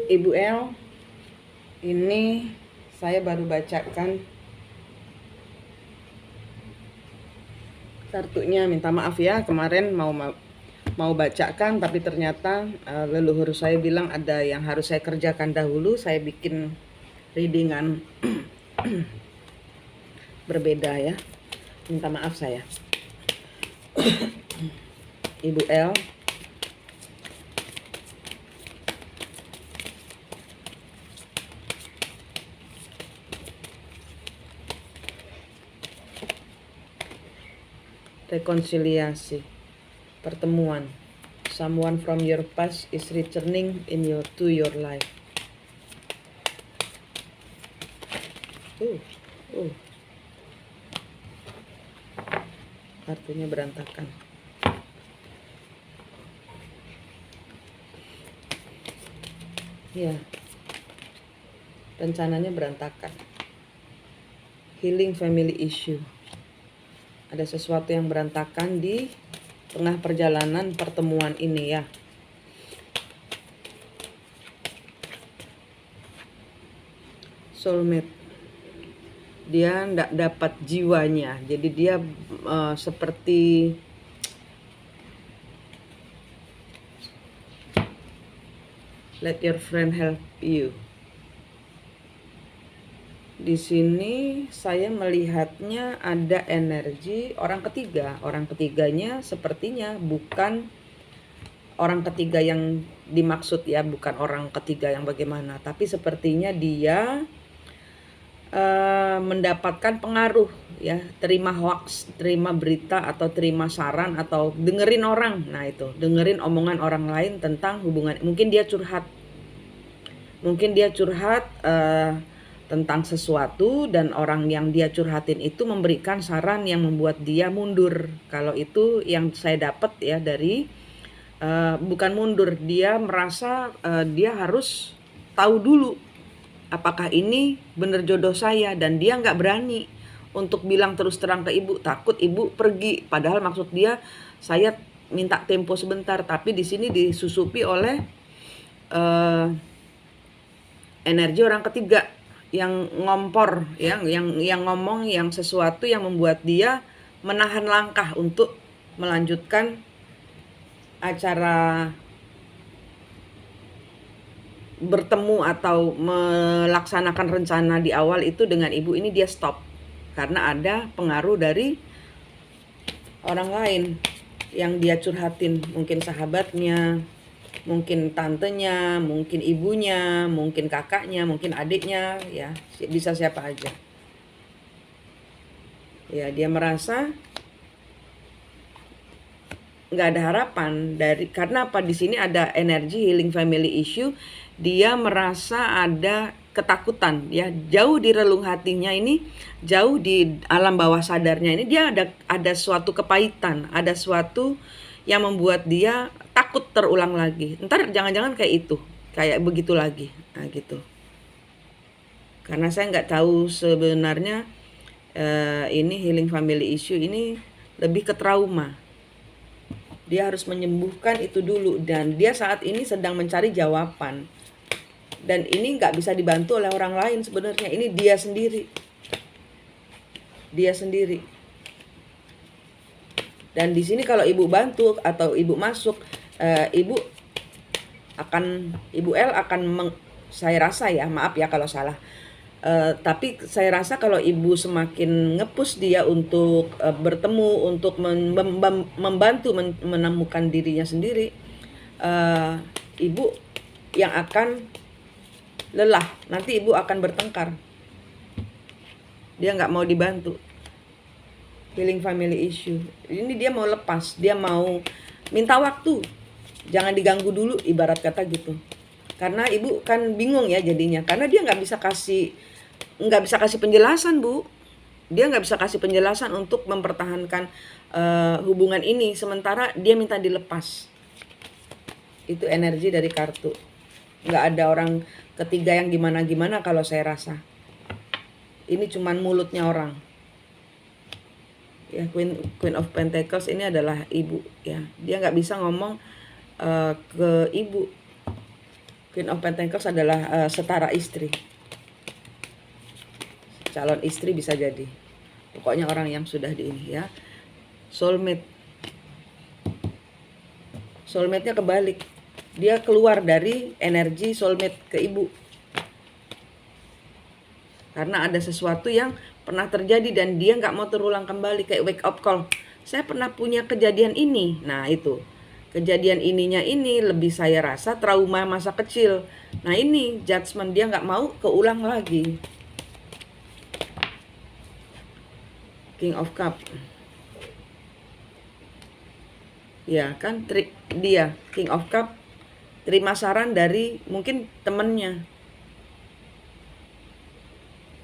Ibu El, ini saya baru bacakan kartunya. Minta maaf ya, kemarin mau bacakan tapi ternyata leluhur saya bilang ada yang harus saya kerjakan dahulu. Saya bikin readingan berbeda ya. Minta maaf saya. Ibu El, rekonsiliasi, pertemuan. Someone from your past is returning to your life. Kartunya berantakan. Ya, rencananya berantakan. Healing family issue. Ada sesuatu yang berantakan di tengah perjalanan pertemuan ini ya. Soulmate. Dia tidak dapat jiwanya. Jadi dia seperti let your friend help you. Di sini saya melihatnya ada energi orang ketiga. Orang ketiganya sepertinya bukan orang ketiga yang dimaksud ya, bukan orang ketiga yang bagaimana, tapi sepertinya dia mendapatkan pengaruh ya, terima hoax, terima berita atau terima saran atau dengerin orang. Nah itu, dengerin omongan orang lain tentang hubungan. Mungkin dia curhat tentang sesuatu dan orang yang dia curhatin itu memberikan saran yang membuat dia mundur. Kalau itu yang saya dapat ya dari bukan mundur, dia merasa dia harus tahu dulu apakah ini benar jodoh saya, dan dia nggak berani untuk bilang terus terang ke ibu, takut ibu pergi. Padahal maksud dia saya minta tempo sebentar, tapi di sini disusupi oleh energi orang ketiga yang ngompor, yang ngomong yang sesuatu yang membuat dia menahan langkah untuk melanjutkan acara bertemu atau melaksanakan rencana di awal itu dengan ibu. Ini dia stop karena ada pengaruh dari orang lain yang dia curhatin, mungkin sahabatnya, mungkin tantenya, mungkin ibunya, mungkin kakaknya, mungkin adiknya, ya bisa siapa aja. Ya dia merasa nggak ada harapan karena apa, di sini ada energi healing family issue. Dia merasa ada ketakutan ya, jauh di relung hatinya ini, jauh di alam bawah sadarnya ini dia ada suatu kepahitan, ada suatu yang membuat dia takut terulang lagi. Ntar jangan-jangan kayak begitu lagi. Nah gitu. Karena saya nggak tahu sebenarnya ini healing family issue ini lebih ke trauma. Dia harus menyembuhkan itu dulu, dan dia saat ini sedang mencari jawaban. Dan ini nggak bisa dibantu oleh orang lain sebenarnya, ini dia sendiri. Dan di sini kalau ibu bantu atau ibu masuk, ibu El akan saya rasa ya, maaf ya kalau salah. Tapi saya rasa kalau ibu semakin nge-push dia untuk bertemu, untuk membantu menemukan dirinya sendiri, ibu yang akan lelah. Nanti ibu akan bertengkar. Dia nggak mau dibantu. Healing family issue. Ini dia mau lepas, dia mau minta waktu. Jangan diganggu dulu, ibarat kata gitu. Karena ibu kan bingung ya jadinya, karena dia nggak bisa kasih penjelasan, Bu. Dia nggak bisa kasih penjelasan untuk mempertahankan hubungan ini, sementara dia minta dilepas. Itu energi dari kartu. Nggak ada orang ketiga yang gimana-gimana kalau saya rasa. Ini cuman mulutnya orang. Ya, Queen of Pentacles ini adalah ibu ya. Dia nggak bisa ngomong ke Queen of Pentacles adalah setara istri, calon istri bisa jadi. Pokoknya orang yang sudah di ini ya. Soulmate. Soulmate-nya kebalik. Dia keluar dari energi soulmate ke ibu. Karena ada sesuatu yang pernah terjadi dan dia nggak mau terulang kembali, kayak wake up call. Saya pernah punya kejadian ini. Nah itu. Kejadian ininya ini lebih saya rasa trauma masa kecil. Nah ini judgment, dia nggak mau keulang lagi. King of Cup. Ya kan, dia King of Cup terima saran dari mungkin temennya.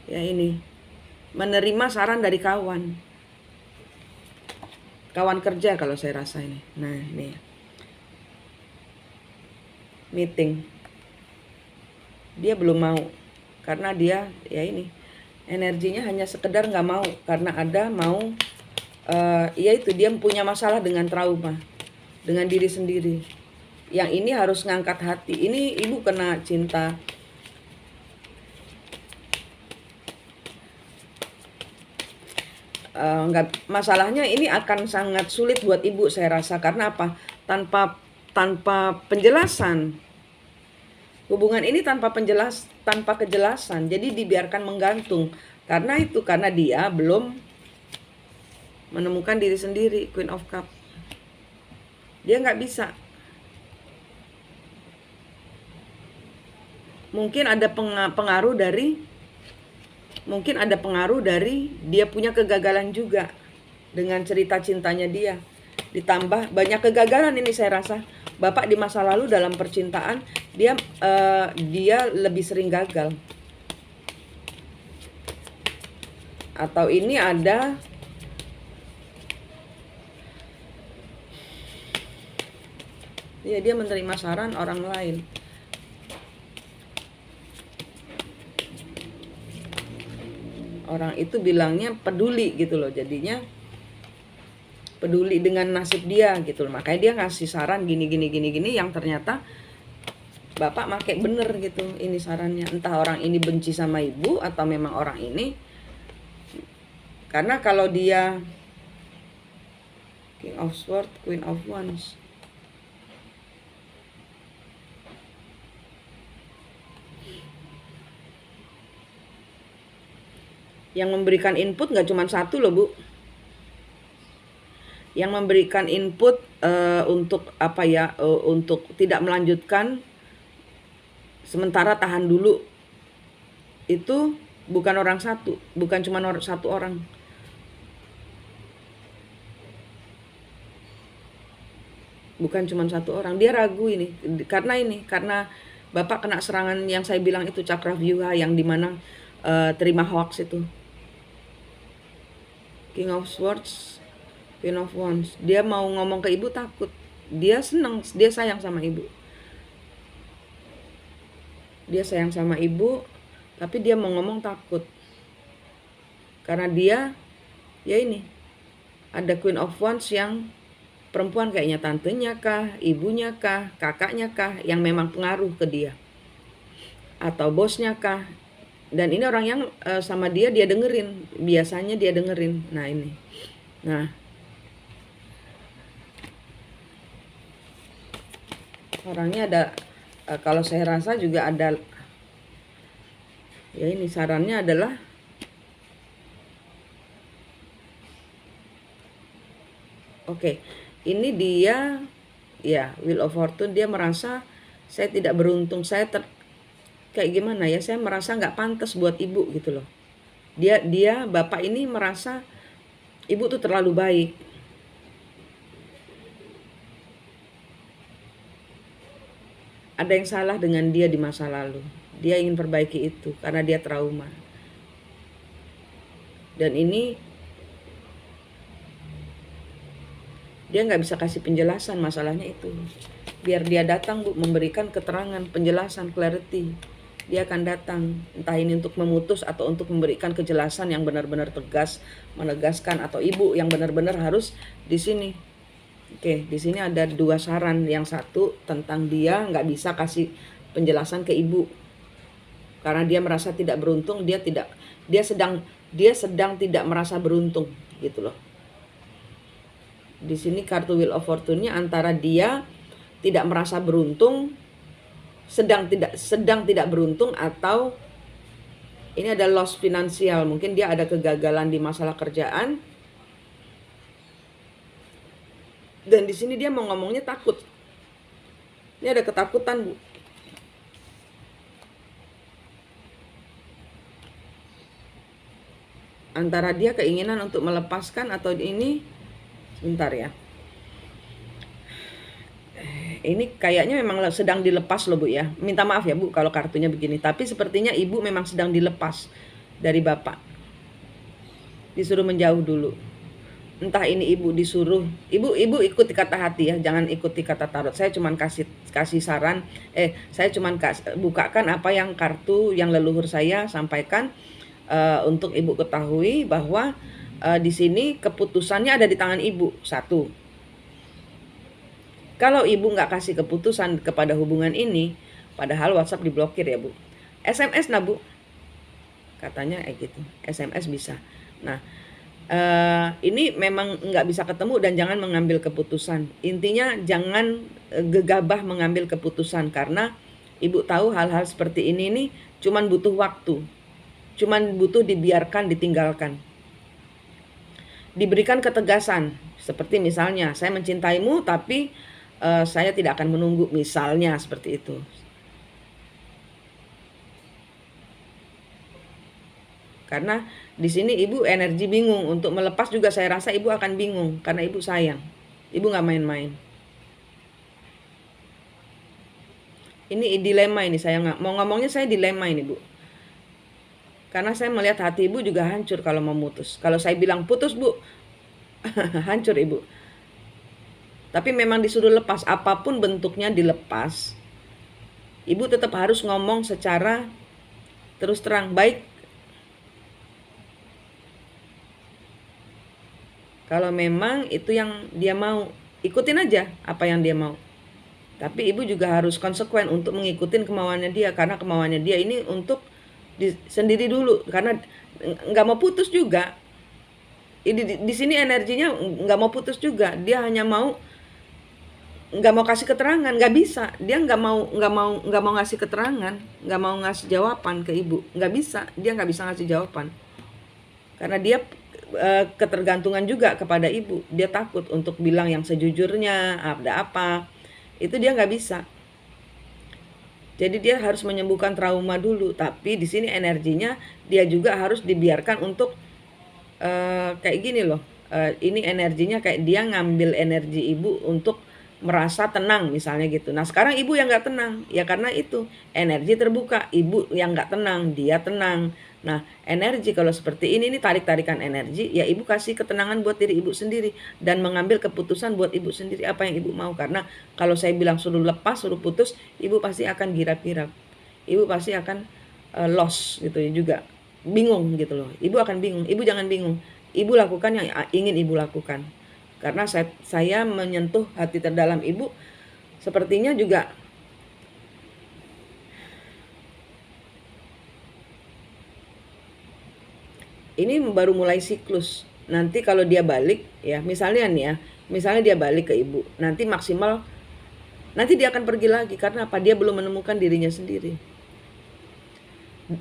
Ya ini, menerima saran dari kawan kerja kalau saya rasa ini. Nah ini, meeting, dia belum mau karena dia ya ini energinya hanya sekedar nggak mau karena ada mau ya itu dia punya masalah dengan trauma dengan diri sendiri. Yang ini harus ngangkat hati. Ini ibu kena cinta. Masalahnya ini akan sangat sulit buat ibu saya rasa. Karena apa? Tanpa penjelasan. Hubungan ini tanpa kejelasan. Jadi dibiarkan menggantung. Karena dia belum menemukan diri sendiri. Queen of Cup. Dia nggak bisa. Mungkin ada pengaruh dari dia punya kegagalan juga dengan cerita cintanya dia. Ditambah banyak kegagalan ini saya rasa. Bapak di masa lalu dalam percintaan dia lebih sering gagal. Atau ini ada ya dia menerima saran orang lain. Orang itu bilangnya peduli gitu loh, jadinya peduli dengan nasib dia gitu loh. Makanya dia ngasih saran gini yang ternyata bapak make bener gitu ini sarannya. Entah orang ini benci sama ibu atau memang orang ini. Karena kalau dia King of Swords, Queen of Wands, yang memberikan input nggak cuma satu loh Bu. Yang memberikan input untuk apa ya, untuk tidak melanjutkan sementara tahan dulu itu bukan orang satu, bukan cuma satu orang. Bukan cuma satu orang, dia ragu ini karena bapak kena serangan yang saya bilang itu cakra vyuha yang dimana terima hoax itu. King of Swords, Queen of Wands. Dia mau ngomong ke ibu takut. Dia senang, dia sayang sama ibu. Dia sayang sama ibu, tapi dia mau ngomong takut. Karena dia, ya ini, ada Queen of Wands yang perempuan kayaknya tantenya kah, ibunya kah, kakaknya kah, yang memang pengaruh ke dia. Atau bosnya kah. Dan ini orang yang sama dia dengerin. Biasanya dia dengerin. Nah ini. Nah. Orangnya ada, kalau saya rasa juga ada. Ya ini sarannya adalah. Oke. Ini dia. Ya Wheel of Fortune. Dia merasa saya tidak beruntung. Saya kayak gimana ya, saya merasa nggak pantas buat ibu gitu loh. Dia bapak ini merasa ibu tuh terlalu baik. Ada yang salah dengan dia di masa lalu. Dia ingin perbaiki itu karena dia trauma. Dan ini dia nggak bisa kasih penjelasan masalahnya itu. Biar dia datang Bu, memberikan keterangan, penjelasan, clarity. Dia akan datang, entah ini untuk memutus atau untuk memberikan kejelasan yang benar-benar tegas, menegaskan, atau ibu yang benar-benar harus di sini. Oke, di sini ada dua saran. Yang satu tentang dia nggak bisa kasih penjelasan ke ibu. Karena dia merasa tidak beruntung, dia sedang tidak merasa beruntung gitu loh. Di sini kartu Wheel of Fortune-nya antara dia tidak merasa beruntung, sedang tidak beruntung, atau ini ada loss finansial, mungkin dia ada kegagalan di masalah kerjaan. Dan di sini dia mau ngomongnya takut. Ini ada ketakutan, Bu. Antara dia keinginan untuk melepaskan atau ini, sebentar ya. Ini kayaknya memang sedang dilepas loh Bu ya. Minta maaf ya Bu kalau kartunya begini. Tapi sepertinya ibu memang sedang dilepas dari bapak. Disuruh menjauh dulu. Entah ini ibu disuruh. Ibu ikuti kata hati ya. Jangan ikuti kata tarot. Saya cuma kasih saran. Saya cuma bukakan apa yang kartu yang leluhur saya sampaikan. Untuk ibu ketahui bahwa di sini keputusannya ada di tangan ibu. Satu. Kalau ibu nggak kasih keputusan kepada hubungan ini, padahal WhatsApp diblokir ya Bu. SMS nah Bu, katanya gitu. SMS bisa. Nah, ini memang nggak bisa ketemu dan jangan mengambil keputusan. Intinya jangan gegabah mengambil keputusan karena ibu tahu hal-hal seperti ini nih cuman butuh waktu, cuman butuh dibiarkan, ditinggalkan. Diberikan ketegasan, seperti misalnya saya mencintaimu tapi saya tidak akan menunggu, misalnya seperti itu. Karena di sini ibu energi bingung untuk melepas juga, saya rasa ibu akan bingung karena ibu sayang. Ibu nggak main-main. Ini dilema ini, saya nggak mau ngomongnya, saya dilema ini Bu. Karena saya melihat hati ibu juga hancur kalau mau mutus. Kalau saya bilang putus Bu, hancur ibu. Tapi memang disuruh lepas, apapun bentuknya dilepas. Ibu tetap harus ngomong secara terus terang, baik. Kalau memang itu yang dia mau, ikutin aja apa yang dia mau. Tapi ibu juga harus konsekuen untuk mengikuti kemauannya dia, karena kemauannya dia ini untuk sendiri dulu, karena nggak mau putus juga. Di sini energinya nggak mau putus juga, dia hanya mau nggak mau kasih keterangan, nggak bisa, dia nggak mau ngasih keterangan, nggak mau ngasih jawaban ke ibu, nggak bisa, dia nggak bisa ngasih jawaban karena dia ketergantungan juga kepada ibu. Dia takut untuk bilang yang sejujurnya ada apa, itu dia nggak bisa. Jadi dia harus menyembuhkan trauma dulu. Tapi di sini energinya dia juga harus dibiarkan untuk kayak gini loh. Ini energinya kayak dia ngambil energi ibu untuk merasa tenang misalnya gitu. Nah sekarang ibu yang nggak tenang, ya karena itu energi terbuka, ibu yang nggak tenang, dia tenang. Nah energi kalau seperti ini tarik-tarikan energi, ya ibu kasih ketenangan buat diri ibu sendiri dan mengambil keputusan buat ibu sendiri apa yang ibu mau. Karena kalau saya bilang suruh lepas, suruh putus, ibu pasti akan girap-girap, ibu pasti akan lost gitu ya juga, bingung gitu loh. Ibu akan bingung, ibu jangan bingung, ibu lakukan yang ingin ibu lakukan. Karena saya menyentuh hati terdalam ibu, sepertinya juga ini baru mulai siklus. Nanti kalau dia balik ya, misalnya nih ya, misalnya dia balik ke ibu, nanti maksimal nanti dia akan pergi lagi. Karena apa? Dia belum menemukan dirinya sendiri.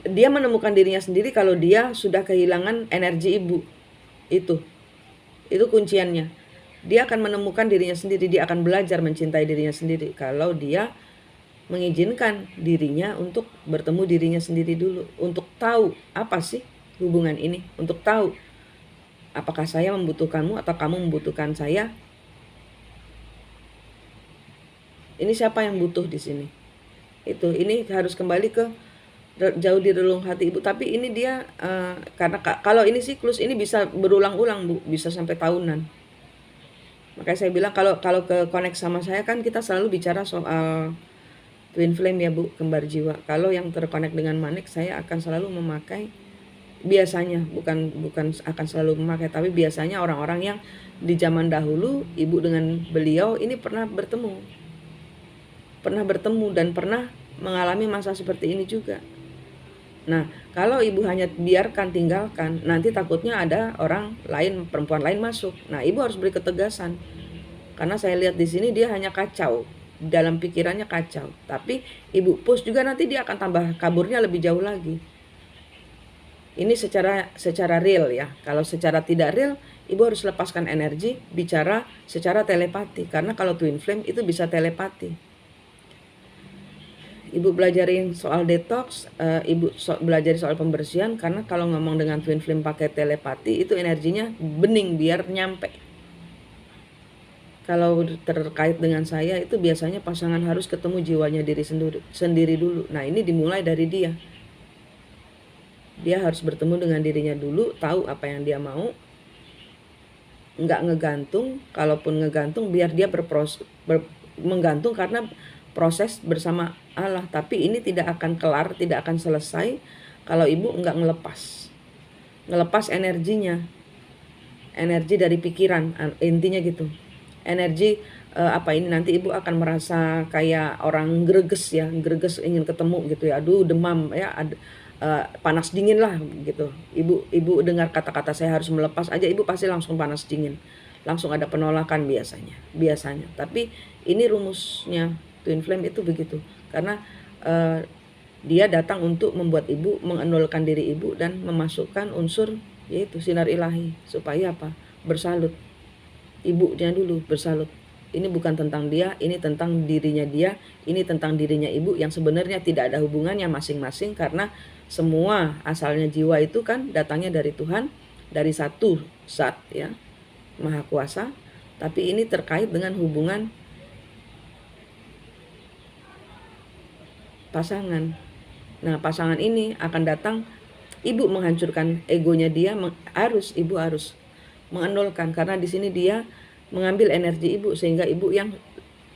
Dia menemukan dirinya sendiri kalau dia sudah kehilangan energi ibu. Itu kunciannya. Dia akan menemukan dirinya sendiri, dia akan belajar mencintai dirinya sendiri kalau dia mengizinkan dirinya untuk bertemu dirinya sendiri dulu, untuk tahu apa sih hubungan ini, untuk tahu apakah saya membutuhkanmu atau kamu membutuhkan saya. Ini siapa yang butuh di sini? Ini harus kembali ke jauh di relung hati ibu. Tapi ini dia karena kalau ini siklus ini bisa berulang-ulang Bu, bisa sampai tahunan. Makanya saya bilang kalau ke connect sama saya kan kita selalu bicara soal twin flame ya Bu, kembar jiwa. Kalau yang terkonek dengan manik, saya akan selalu memakai, biasanya bukan akan selalu memakai, tapi biasanya orang-orang yang di zaman dahulu ibu dengan beliau ini pernah bertemu dan pernah mengalami masa seperti ini juga. Nah, kalau ibu hanya biarkan, tinggalkan, nanti takutnya ada orang lain, perempuan lain masuk. Nah, ibu harus beri ketegasan. Karena saya lihat di sini dia hanya kacau, dalam pikirannya kacau. Tapi ibu push juga, nanti dia akan tambah kaburnya lebih jauh lagi. Ini secara real ya. Kalau secara tidak real, ibu harus lepaskan energi, bicara secara telepati. Karena kalau twin flame itu bisa telepati. Ibu belajarin soal detox, ibu belajarin soal pembersihan, karena kalau ngomong dengan twin flame pakai telepati itu energinya bening biar nyampe. Kalau terkait dengan saya itu biasanya pasangan harus ketemu jiwanya diri sendiri dulu. Nah, ini dimulai dari dia. Dia harus bertemu dengan dirinya dulu, tahu apa yang dia mau. Nggak ngegantung, kalaupun ngegantung biar dia menggantung karena proses bersama Allah. Tapi ini tidak akan kelar, tidak akan selesai kalau ibu nggak ngelepas energinya, energi dari pikiran, intinya gitu. Energi apa ini, nanti ibu akan merasa kayak orang greges ya, greges ingin ketemu gitu ya, aduh demam ya, panas dingin lah gitu. Ibu dengar kata-kata saya harus melepas aja, ibu pasti langsung panas dingin, langsung ada penolakan biasanya. Tapi ini rumusnya twin flame itu begitu, karena dia datang untuk membuat ibu mengenolkan diri ibu dan memasukkan unsur yaitu sinar ilahi, supaya apa? Bersalut. Ibunya dulu bersalut. Ini bukan tentang dia, ini tentang dirinya dia, ini tentang dirinya ibu, yang sebenarnya tidak ada hubungannya masing-masing, karena semua asalnya jiwa itu kan datangnya dari Tuhan, dari satu zat ya, Maha Kuasa. Tapi ini terkait dengan hubungan pasangan. Nah, pasangan ini akan datang, ibu menghancurkan egonya dia, ibu harus mengenolkan, karena di sini dia mengambil energi ibu, sehingga ibu yang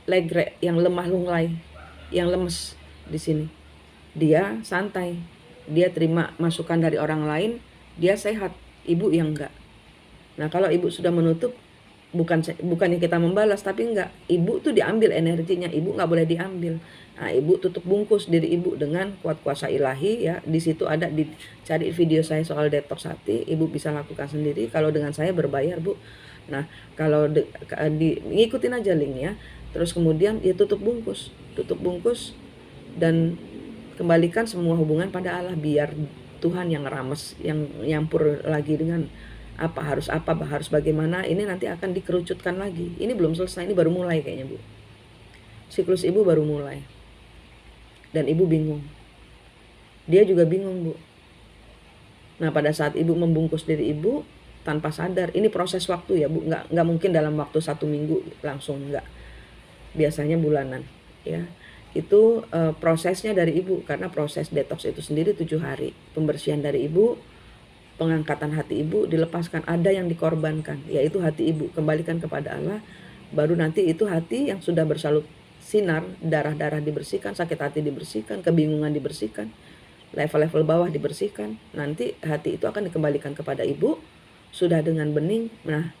legre, yang lemah lunglai, yang lemes di sini. Dia santai, dia terima masukan dari orang lain, dia sehat, ibu yang enggak. Nah, kalau ibu sudah menutup, bukannya kita membalas, tapi enggak, ibu tuh diambil energinya, ibu nggak boleh diambil. Nah, ibu tutup bungkus diri ibu dengan kuat kuasa ilahi ya. Di situ ada, dicari video saya soal detox hati, ibu bisa lakukan sendiri. Kalau dengan saya berbayar, Bu. Nah, kalau ngikutin aja linknya, terus kemudian ya tutup bungkus dan kembalikan semua hubungan pada Allah, biar Tuhan yang rames, yang nyampur lagi dengan harus bagaimana, ini nanti akan dikerucutkan lagi. Ini belum selesai, ini baru mulai kayaknya, Bu. Siklus ibu baru mulai. Dan ibu bingung. Dia juga bingung, Bu. Nah, pada saat ibu membungkus diri ibu tanpa sadar, ini proses waktu ya, Bu. Nggak mungkin dalam waktu 1 minggu langsung, nggak. Biasanya bulanan ya. Itu prosesnya dari ibu, karena proses detox itu sendiri 7 hari. Pembersihan dari ibu, pengangkatan hati ibu, dilepaskan, ada yang dikorbankan, yaitu hati ibu, kembalikan kepada Allah. Baru nanti itu hati yang sudah bersalut sinar, darah-darah dibersihkan, sakit hati dibersihkan, kebingungan dibersihkan, level-level bawah dibersihkan. Nanti hati itu akan dikembalikan kepada ibu, sudah dengan bening. Nah,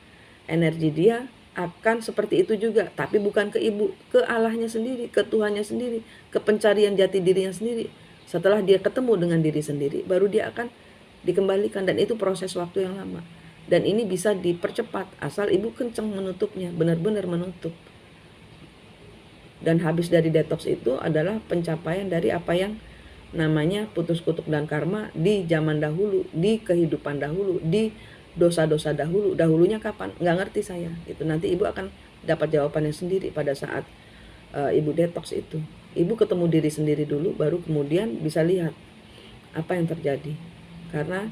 energi dia akan seperti itu juga, tapi bukan ke ibu, ke Allahnya sendiri, ke Tuhannya sendiri, ke pencarian jati dirinya sendiri. Setelah dia ketemu dengan diri sendiri, baru dia akan dikembalikan, dan itu proses waktu yang lama. Dan ini bisa dipercepat asal ibu kenceng menutupnya, benar-benar menutup. Dan habis dari detox itu adalah pencapaian dari apa yang namanya putus kutuk dan karma di zaman dahulu, di kehidupan dahulu, di dosa-dosa dahulu. Dahulunya kapan? Nggak ngerti saya. Itu nanti ibu akan dapat jawabannya sendiri pada saat ibu detox itu. Ibu ketemu diri sendiri dulu, baru kemudian bisa lihat apa yang terjadi. Karena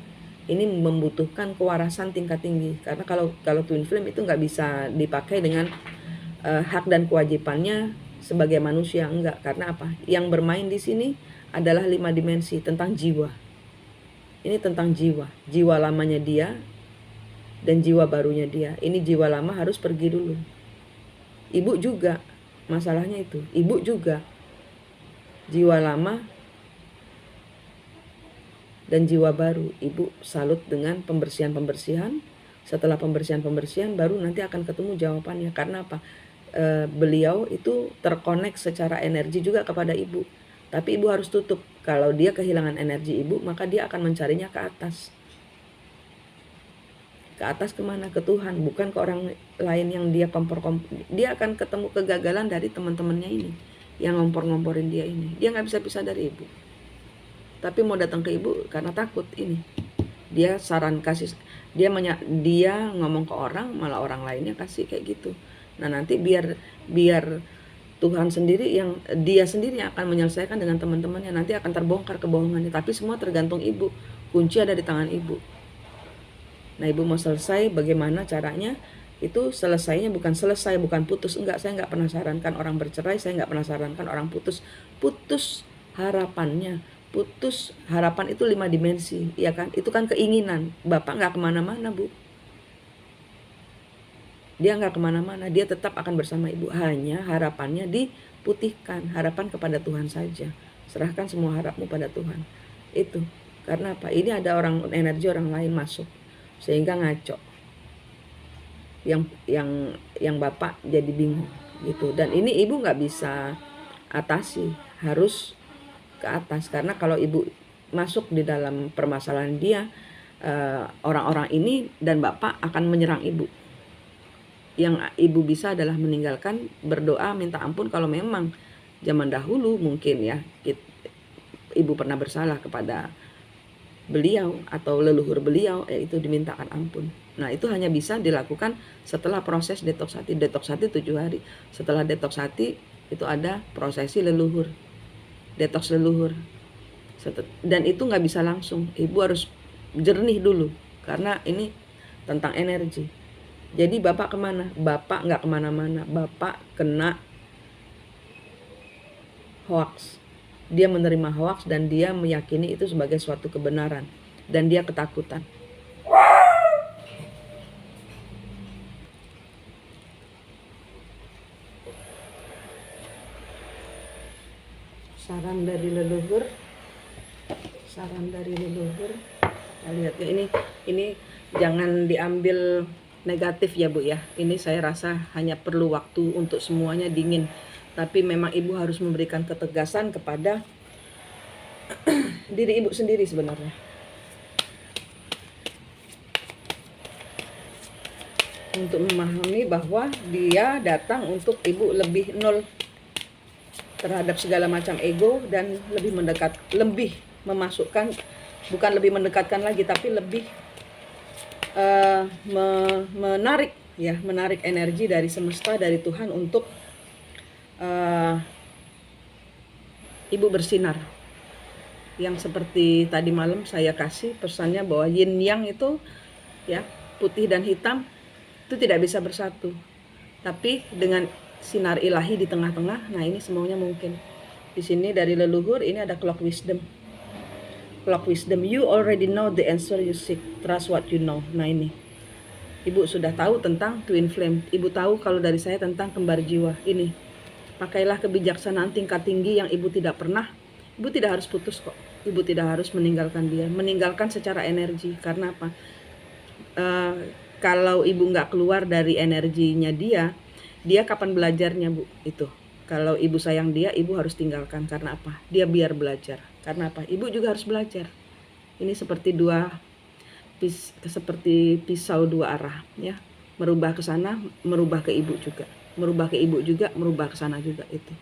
ini membutuhkan kewarasan tingkat tinggi. Karena kalau twin flame itu nggak bisa dipakai dengan hak dan kewajibannya sebagai manusia, enggak. Karena apa? Yang bermain di sini adalah 5 dimensi tentang jiwa. Ini tentang jiwa, jiwa lamanya dia dan jiwa barunya dia. Ini jiwa lama harus pergi dulu. Ibu juga, masalahnya itu. Ibu juga, jiwa lama dan jiwa baru. Ibu salut dengan pembersihan. Setelah pembersihan baru nanti akan ketemu jawabannya. Karena apa? Beliau itu terkonek secara energi juga kepada ibu. Tapi ibu harus tutup. Kalau dia kehilangan energi ibu, maka dia akan mencarinya ke atas. Ke atas kemana? Ke Tuhan, bukan ke orang lain yang dia kompor-kompor. Dia akan ketemu kegagalan dari teman-temannya ini, yang ngompor-ngomporin dia ini. Dia nggak bisa pisah dari ibu. Tapi mau datang ke ibu karena takut ini. Dia saran kasih, dia ngomong ke orang, malah orang lainnya kasih kayak gitu. Nah nanti biar Tuhan sendiri yang dia sendiri yang akan menyelesaikan dengan teman-temannya. Nanti akan terbongkar kebohongannya. Tapi semua tergantung ibu. Kunci ada di tangan ibu. Nah ibu mau selesai, bagaimana caranya? Itu selesainya bukan selesai, bukan putus. Enggak, saya enggak pernah sarankan orang bercerai, saya enggak pernah sarankan orang putus. Putus harapannya. Putus harapan itu 5 dimensi, ya kan? Itu kan keinginan. Bapak enggak kemana-mana, Bu. Dia enggak kemana-mana, dia tetap akan bersama ibu. Hanya harapannya diputihkan, harapan kepada Tuhan saja. Serahkan semua harapmu pada Tuhan. Itu. Karena apa? Ini ada energi orang lain masuk. Sehingga ngaco, yang bapak jadi bingung gitu. Dan ini ibu nggak bisa atasi, harus ke atas. Karena kalau ibu masuk di dalam permasalahan dia, orang-orang ini dan bapak akan menyerang ibu. Yang ibu bisa adalah meninggalkan, berdoa, minta ampun. Kalau memang zaman dahulu mungkin ya ibu pernah bersalah kepada beliau atau leluhur beliau, itu dimintakan ampun. Nah itu hanya bisa dilakukan setelah proses detoks hati. Detoks hati 7 hari. Setelah detoks hati itu ada prosesi leluhur, detoks leluhur. Dan itu nggak bisa langsung, ibu harus jernih dulu karena ini tentang energi. Jadi bapak kemana? Bapak nggak kemana-mana, bapak kena hoax. Dia menerima hoax dan dia meyakini itu sebagai suatu kebenaran. Dan dia ketakutan. Saran dari leluhur. Kita lihat ya, ini jangan diambil negatif ya Bu ya. Ini saya rasa hanya perlu waktu untuk semuanya dingin. Tapi memang ibu harus memberikan ketegasan kepada diri ibu sendiri sebenarnya. Untuk memahami bahwa dia datang untuk ibu lebih nol terhadap segala macam ego dan lebih memasukkan, bukan lebih mendekatkan lagi, tapi lebih menarik energi dari semesta, dari Tuhan untuk ibu bersinar. Yang seperti tadi malam saya kasih pesannya bahwa yin yang itu ya, putih dan hitam itu tidak bisa bersatu. Tapi dengan sinar ilahi di tengah-tengah, nah ini semuanya mungkin. Di sini dari leluhur ini ada clock wisdom. Clock wisdom, you already know the answer you seek, trust what you know. Nah ini, ibu sudah tahu tentang twin flame. Ibu tahu kalau dari saya tentang kembar jiwa. Ini, pakailah kebijaksanaan tingkat tinggi yang ibu tidak pernah. Ibu tidak harus putus kok. Ibu tidak harus meninggalkan dia. Meninggalkan secara energi. Karena apa? Kalau ibu nggak keluar dari energinya dia kapan belajarnya Bu? Itu. Kalau ibu sayang dia, ibu harus tinggalkan. Karena apa? Dia biar belajar. Karena apa? Ibu juga harus belajar. Ini seperti pisau dua arah, ya. Merubah ke sana, merubah ke ibu juga. Merubah ke ibu juga, merubah ke sana juga itu.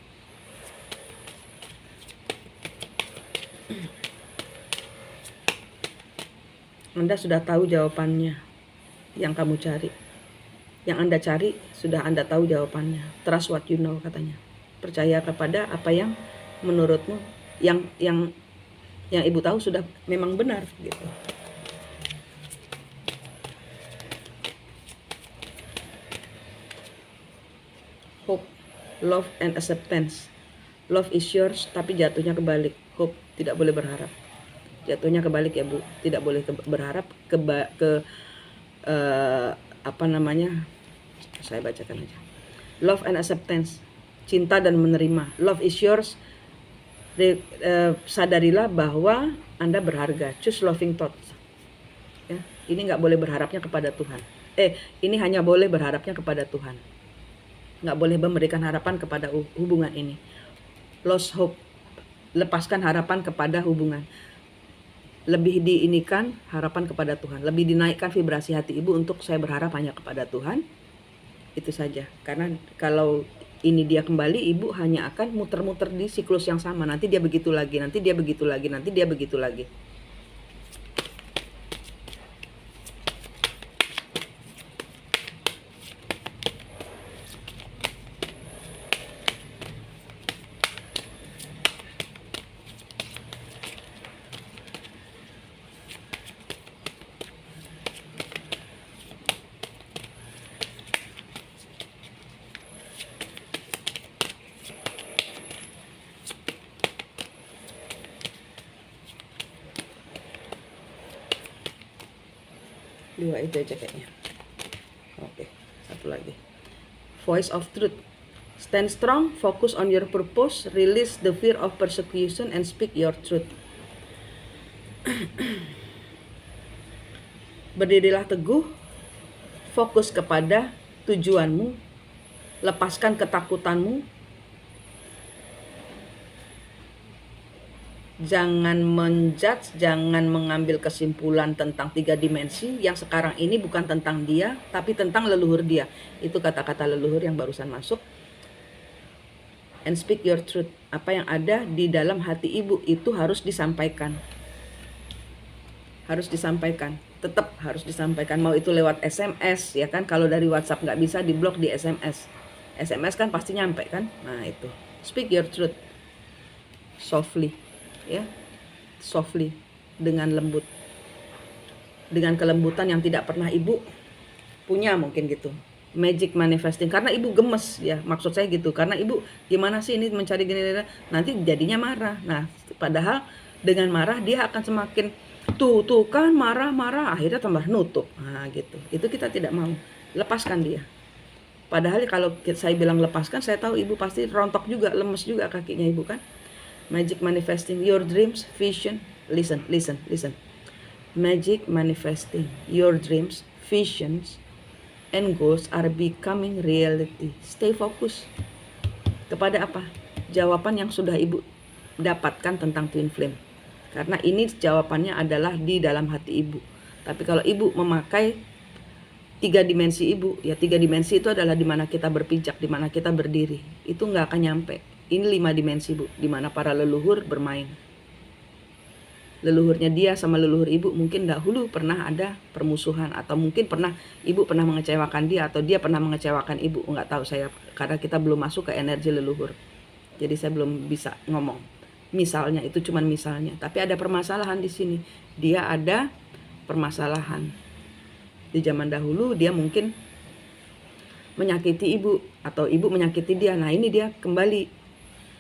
Anda sudah tahu jawabannya yang kamu cari. Yang Anda cari sudah Anda tahu jawabannya. Trust what you know katanya. Percaya kepada apa yang menurutmu yang ibu tahu sudah memang benar gitu. Hope, love and acceptance. Love is yours tapi jatuhnya kebalik. Hope, tidak boleh berharap. Jatuhnya kebalik ya Bu. Tidak boleh berharap saya bacakan aja. Love and acceptance, cinta dan menerima. Love is yours. Sadarilah bahwa Anda berharga. Choose loving thoughts. Ya, ini nggak boleh berharapnya kepada Tuhan. Ini hanya boleh berharapnya kepada Tuhan. Nggak boleh memberikan harapan kepada hubungan ini. Lost hope. lepaskan harapan kepada hubungan. Lebih diinikan harapan kepada Tuhan. Lebih dinaikkan vibrasi hati ibu untuk saya berharap hanya kepada Tuhan. Itu saja. Karena kalau ini dia kembali, ibu hanya akan muter-muter di siklus yang sama. Nanti dia begitu lagi, nanti dia begitu lagi, nanti dia begitu lagi. Dua itu aja kayaknya. Oke, satu lagi. Voice of truth. Stand strong, focus on your purpose, release the fear of persecution, and speak your truth. Berdirilah teguh, fokus kepada tujuanmu, lepaskan ketakutanmu, jangan menjudge, jangan mengambil kesimpulan tentang 3 dimensi yang sekarang ini bukan tentang dia, tapi tentang leluhur dia. Itu kata-kata leluhur yang barusan masuk. And speak your truth. Apa yang ada di dalam hati ibu itu harus disampaikan. Harus disampaikan. Tetap harus disampaikan. Mau itu lewat SMS, ya kan? Kalau dari WhatsApp nggak bisa, diblok di SMS. SMS kan pasti nyampe kan? Nah itu. Speak your truth. Softly. Ya, softly, dengan lembut, dengan kelembutan yang tidak pernah ibu punya, mungkin gitu. Magic manifesting, karena ibu gemes ya, maksud saya gitu, karena ibu gimana sih ini mencari gini, nanti jadinya marah. Nah padahal dengan marah dia akan semakin tuh kan marah, akhirnya tambah nutup. Nah gitu, itu kita tidak mau. Lepaskan dia. Padahal kalau saya bilang lepaskan, saya tahu ibu pasti rontok juga, lemes juga kakinya ibu kan. Magic manifesting your dreams, vision. Listen. Magic manifesting your dreams, visions, and goals are becoming reality. Stay focus. Kepada apa? Jawaban yang sudah ibu dapatkan tentang twin flame. Karena ini jawabannya adalah di dalam hati ibu. Tapi kalau ibu memakai 3 dimensi ibu, ya 3 dimensi itu adalah di mana kita berpijak, di mana kita berdiri. Itu nggak akan nyampe. Ini 5 dimensi bu, di mana para leluhur bermain. Leluhurnya dia sama leluhur ibu mungkin dahulu pernah ada permusuhan, atau mungkin ibu pernah mengecewakan dia, atau dia pernah mengecewakan ibu, nggak tahu saya, karena kita belum masuk ke energi leluhur. Jadi saya belum bisa ngomong. Misalnya itu cuman misalnya, tapi ada permasalahan di sini. Dia ada permasalahan. Di zaman dahulu dia mungkin menyakiti ibu, atau ibu menyakiti dia. Nah ini dia kembali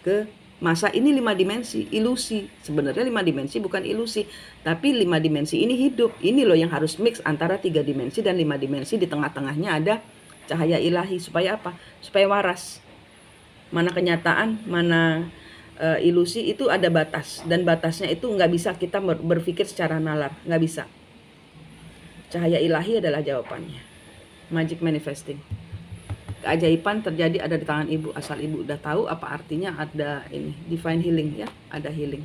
ke masa ini 5 dimensi, ilusi. Sebenarnya 5 dimensi bukan ilusi, tapi 5 dimensi ini hidup. Ini loh yang harus mix antara 3 dimensi dan 5 dimensi. Di tengah-tengahnya ada cahaya ilahi. Supaya apa? Supaya waras. Mana kenyataan, mana ilusi, itu ada batas. Dan batasnya itu nggak bisa kita berpikir secara nalar. Nggak bisa. Cahaya ilahi adalah jawabannya. Magic manifesting. Keajaiban terjadi ada di tangan ibu, asal ibu udah tahu apa artinya ada ini divine healing ya, ada healing.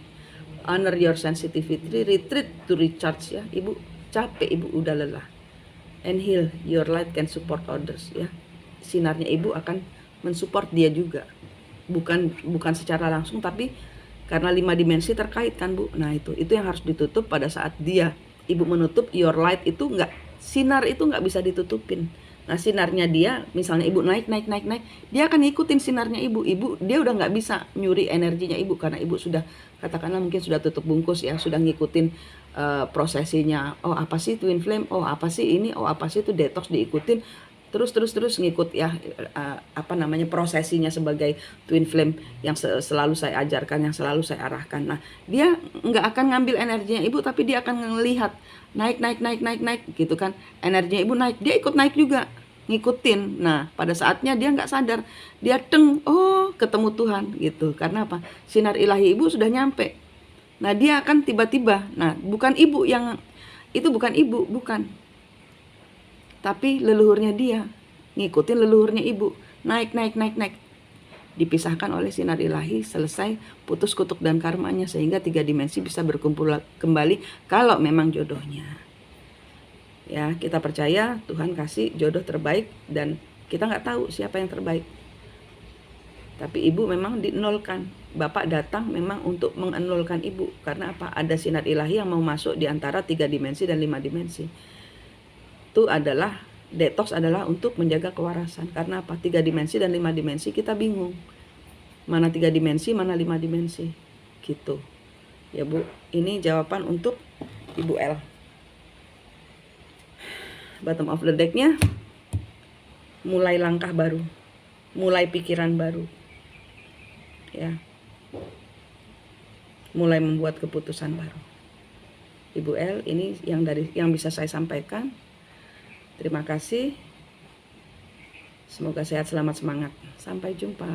Honor your sensitivity, retreat to recharge ya. Ibu capek, ibu udah lelah. And heal, your light can support others ya. Sinarnya ibu akan mensupport dia juga. Bukan secara langsung, tapi karena 5 dimensi terkait kan bu. Nah itu yang harus ditutup pada saat ibu menutup your light itu sinar itu nggak bisa ditutupin. Nah sinarnya dia, misalnya ibu naik, dia akan ngikutin sinarnya ibu. Dia udah nggak bisa nyuri energinya ibu, karena ibu sudah, katakanlah mungkin sudah tutup bungkus ya, sudah ngikutin prosesinya. Oh apa sih twin flame, oh apa sih ini, oh apa sih itu detox, diikutin. Terus ngikut ya, prosesinya sebagai twin flame yang selalu saya ajarkan, yang selalu saya arahkan. Nah dia nggak akan ngambil energinya ibu, tapi dia akan ngelihat naik gitu kan, energinya ibu naik, dia ikut naik juga, ngikutin. Nah pada saatnya dia nggak sadar, dia ketemu Tuhan gitu. Karena apa? Sinar ilahi ibu sudah nyampe. Nah dia akan tiba-tiba, nah bukan ibu yang itu, bukan ibu, bukan, tapi leluhurnya dia ngikutin leluhurnya ibu, naik. dipisahkan oleh sinar ilahi, selesai, putus kutuk dan karmanya, sehingga 3 dimensi bisa berkumpul kembali kalau memang jodohnya. Ya, kita percaya Tuhan kasih jodoh terbaik dan kita nggak tahu siapa yang terbaik. Tapi ibu memang dinolkan. Bapak datang memang untuk mengenolkan ibu. Karena apa? Ada sinar ilahi yang mau masuk di antara 3 dimensi dan 5 dimensi. Itu adalah, detox adalah untuk menjaga kewarasan. Karena apa? 3 dimensi dan 5 dimensi kita bingung. Mana 3 dimensi, mana 5 dimensi. Gitu. Ya Bu, ini jawaban untuk Ibu L. Bottom of the deck-nya, mulai langkah baru. Mulai pikiran baru. Ya. Mulai membuat keputusan baru. Ibu L, ini yang bisa saya sampaikan. Terima kasih. Semoga sehat, selamat, semangat. Sampai jumpa.